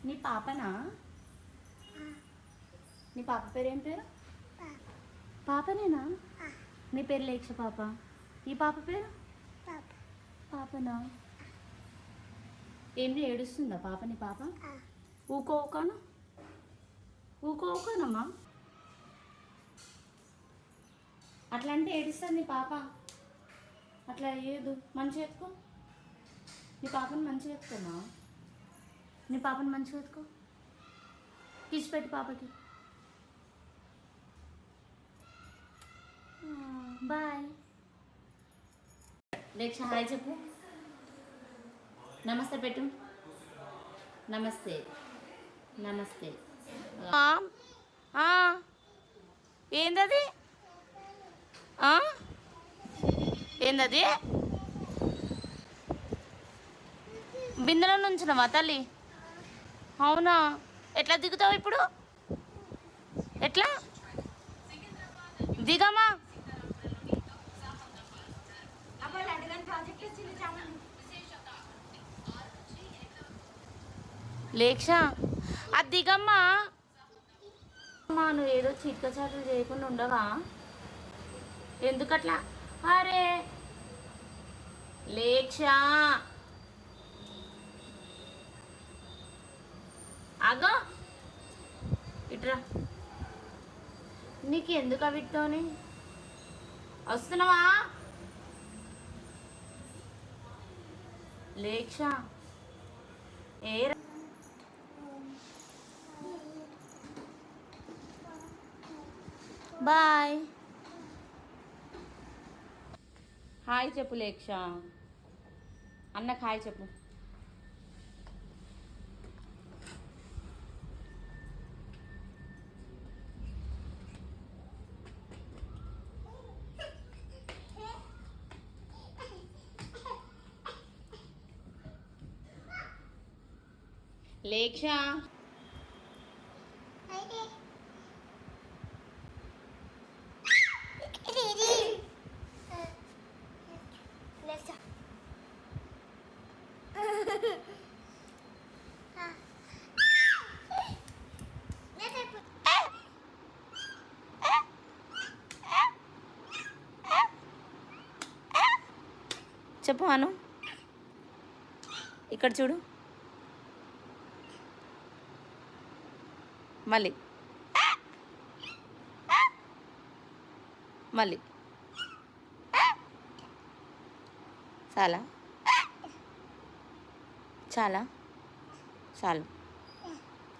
నీ పాపనా? నీ పాప పేరు ఏం పేరు? పాపనేనా? నీ పేరు లేక్ష పాప. ఈ పాప పేరు పాపనా? ఏంటి ఏడుస్తుందా పాప? నీ పాప ఊకో ఊకాను ఊకో ఊకానమ్మా. అట్లా అంటే ఏడుస్తుంది నీ పాప. అట్లా అయ్యేదు. మంచిగా ఎత్తుకో నీ పాపని, మంచిగా ఎత్తుకోమా. నీ పాపని మంచిగా ఎత్తుకో. కిసి పెట్టి పాపకి. బాయ్. లేక్ష హాయ్ చెప్పు. నమస్తే పెట్టు. నమస్తే నమస్తే. ఏందది? ఏందది? బిందెలో నుంచినవా తల్లి? అవునా? ఎట్లా దిగుతావు ఇప్పుడు? ఎట్లా దిగమా? లేక్ష అది దిగమ్మా. అమ్మా నువ్వు ఏదో చిట్క చాట్లు చేయకుండా ఉండవా? ఎందుకట్లా? అరే లేక్ష ఆగో ఇట్రా. నీకు ఎందుకు అవిటితోని వస్తున్నావా? లేక్ష ఏ బాయ్. హాయ్ చెప్పు లేక్ష. అన్నకు హాయ్ చెప్పు. లేక్ష చెప్పు అను. ఇక్కడ చూడు. మళ్ళీ మళ్ళీ చాలా చాలా చాలు.